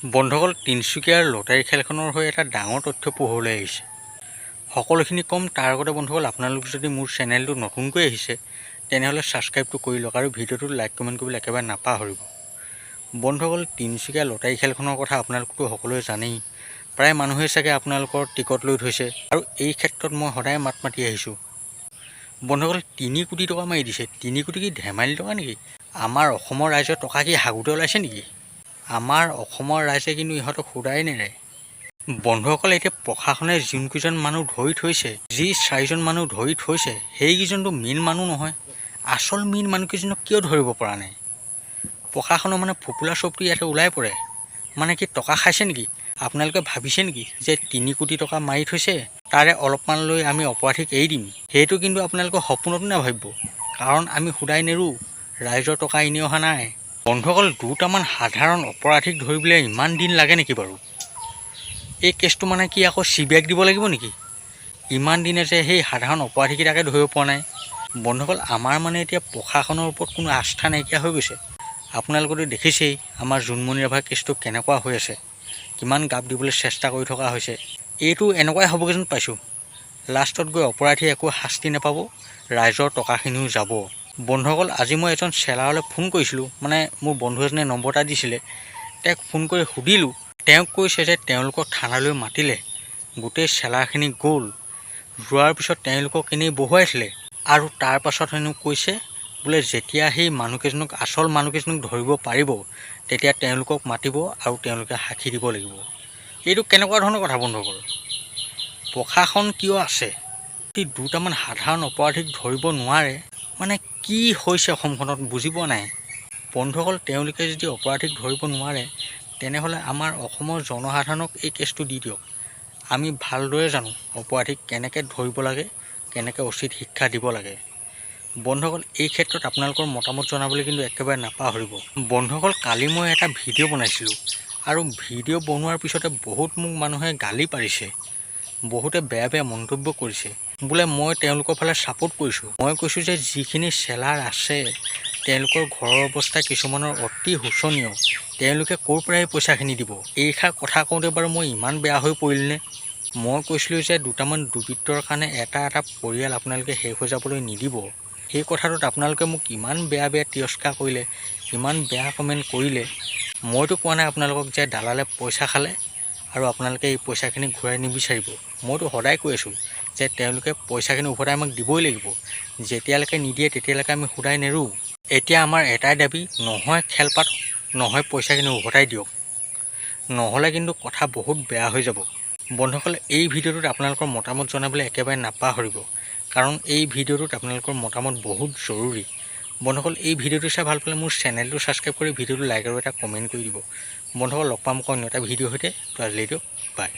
বন্ধুসকল, তিনিচুকীয়াৰ লটাৰী খেলখনৰ হৈ এটা ডাঙৰ তথ্য পোহৰলৈ আহিছে। সকলোখিনি কম তাৰ আগতে বন্ধুসকল, আপোনালোক যদি মোৰ চেনেলটো নতুনকৈ আহিছে তেনেহ'লে ছাবস্ক্ৰাইবটো কৰি লওক আৰু ভিডিঅ'টো লাইক কমেণ্ট কৰিবলৈ একেবাৰে নাপাহৰিব। বন্ধুসকল, তিনিচুকীয়া লটাৰী খেলখনৰ কথা আপোনালোকতো সকলোৱে জানেই। প্ৰায় মানুহে চাগে আপোনালোকৰ টিকট লৈ থৈছে আৰু এই ক্ষেত্ৰত মই সদায় মাত মাতি আহিছোঁ। বন্ধুসকল, 3 কোটি টকা মাৰি দিছে। 3 কোটি কি ধেমালি টকা নেকি? আমাৰ অসমৰ ৰাইজৰ টকা কি হাগুতে ওলাইছে নেকি? আমাৰ অসমৰ ৰাইজে কিন্তু ইহঁতক সোধাই নেৰে। বন্ধুসকল, এতিয়া প্ৰশাসনে যোনকেইজন মানুহ ধৰি থৈছে, যি 4জন মানুহ ধৰি থৈছে, সেইকেইজনটো মেইন মানুহ নহয়। আচল মেইন মানুহকেইজনক কিয় ধৰিব পৰা নাই? প্ৰশাসনৰ মানে ফোপোলা চপটি ইয়াতে ওলাই পৰে। মানে কি টকা খাইছে নেকি? আপোনালোকে ভাবিছে নেকি যে 3 কোটি টকা মাৰি থৈছে, তাৰে অলপমান লৈ আমি অপৰাধীক এৰি দিম? সেইটো কিন্তু আপোনালোকে সপোনতো নাভাবিব, কাৰণ আমি সোধাই নেৰোঁ। ৰাইজৰ টকা এনেই অহা নাই। বন্ধুসকল, দুটামান সাধাৰণ অপৰাধীক ধৰিবলৈ ইমান দিন লাগে নেকি বাৰু? এই কেছটো মানে কি আকৌ CBIক দিব লাগিব নেকি? ইমান দিনে যে সেই সাধাৰণ অপৰাধীকেইটাকে ধৰিব পৰা নাই। বন্ধুসকল, আমাৰ মানে এতিয়া প্ৰশাসনৰ ওপৰত কোনো আস্থা নাইকিয়া হৈ গৈছে। আপোনালোকেতো দেখিছেই আমাৰ জোনমণি ৰাভাৰ কেছটো কেনেকুৱা হৈ আছে, কিমান গাপ দিবলৈ চেষ্টা কৰি থকা হৈছে। এইটো এনেকুৱাই হ'বগৈ যেন পাইছোঁ। লাষ্টত গৈ অপৰাধী একো শাস্তি নাপাব, ৰাইজৰ টকাখিনিও যাব। বন্ধুসকল, আজি মই এজন চেলাৰলৈ ফোন কৰিছিলোঁ, মানে মোৰ বন্ধু এজনে নম্বৰ এটা দিছিলে। তেওঁক ফোন কৰি সুধিলোঁ, তেওঁক কৈছে যে তেওঁলোকক থানালৈ মাতিলে, গোটেই চেলাৰখিনি গ'ল। যোৱাৰ পিছত তেওঁলোকক এনেই বহুৱাইছিলে আৰু তাৰ পাছত হেনো কৈছে বোলে যেতিয়া সেই মানুহকেইজনক আচল মানুহকেইজনক ধৰিব পাৰিব তেতিয়া তেওঁলোকক মাতিব আৰু তেওঁলোকে সাক্ষী দিব লাগিব। এইটো কেনেকুৱা ধৰণৰ কথা বন্ধুসকল? প্ৰশাসন কিয় আছে? দুটামান সাধাৰণ অপৰাধীক ধৰিব নোৱাৰে, মানে কি হৈছে অসমখনত বুজি পোৱা নাই। বন্ধুসকল, তেওঁলোকে যদি অপৰাধীক ধৰিব নোৱাৰে তেনেহ'লে আমাৰ অসমৰ জনসাধাৰণক এই কেছটো দি দিয়ক। আমি ভালদৰে জানো অপৰাধীক কেনেকৈ ধৰিব লাগে, কেনেকৈ উচিত শিক্ষা দিব লাগে। বন্ধুসকল, এই ক্ষেত্ৰত আপোনালোকৰ মতামত জনাবলৈ কিন্তু একেবাৰে নাপাহৰিব। বন্ধুসকল, কালি মই এটা ভিডিঅ' বনাইছিলোঁ আৰু ভিডিঅ' বনোৱাৰ পিছতে বহুত মোক মানুহে গালি পাৰিছে, বহুতে বেয়া বেয়া মন্তব্য কৰিছে। বোলে মই তেওঁলোকৰ ফালে ছাপোৰ্ট কৰিছোঁ। মই কৈছোঁ যে যিখিনি চেলাৰ আছে তেওঁলোকৰ ঘৰৰ অৱস্থা কিছুমানৰ অতি শোচনীয়, তেওঁলোকে ক'ৰ পৰা এই পইচাখিনি দিব? এইষাৰ কথা কওঁতে বাৰু মই ইমান বেয়া হৈ পৰিলনে? মই কৈছিলোঁ যে দুটামান দুৰ্বৃত্তৰ কাৰণে এটা পৰিয়াল আপোনালোকে শেষ হৈ যাবলৈ নিদিব। সেই কথাটোত আপোনালোকে মোক ইমান বেয়া বেয়া তিৰস্কাৰ কৰিলে, ইমান বেয়া কমেণ্ট কৰিলে। মইতো কোৱা নাই আপোনালোকক যে দালালে পইচা খালে আৰু আপোনালোকে এই পইচাখিনি ঘূৰাই নিবিচাৰিব। মইতো সদায় কৈ আছোঁ যে তেওঁলোকে পইচাখিনি উভতাই আমাক দিবই লাগিব। যেতিয়ালৈকে নিদিয়ে তেতিয়ালৈকে আমি সোধাই নেৰোঁ। এতিয়া আমাৰ এটাই দাবী, নহয় খেল পাত, নহয় পইচাখিনি উভতাই দিয়ক, নহ'লে কিন্তু কথা বহুত বেয়া হৈ যাব। বন্ধুসকল, এই ভিডিঅ'টোত আপোনালোকৰ মতামত জনাবলৈ একেবাৰে নাপাহৰিব, কাৰণ এই ভিডিঅ'টোত আপোনালোকৰ মতামত বহুত জৰুৰী। বন্ধুসকল, এই ভিডিঅ'টো চাই ভাল পালে মোৰ চেনেলটো ছাবস্ক্ৰাইব কৰি ভিডিঅ'টো লাইক আৰু এটা কমেণ্ট কৰি দিব। বন্ধুসকল, লগ পাম অন্য এটা ভিডিঅ'ৰ সৈতে। তো আজিলৈ দিয়ক, বাই।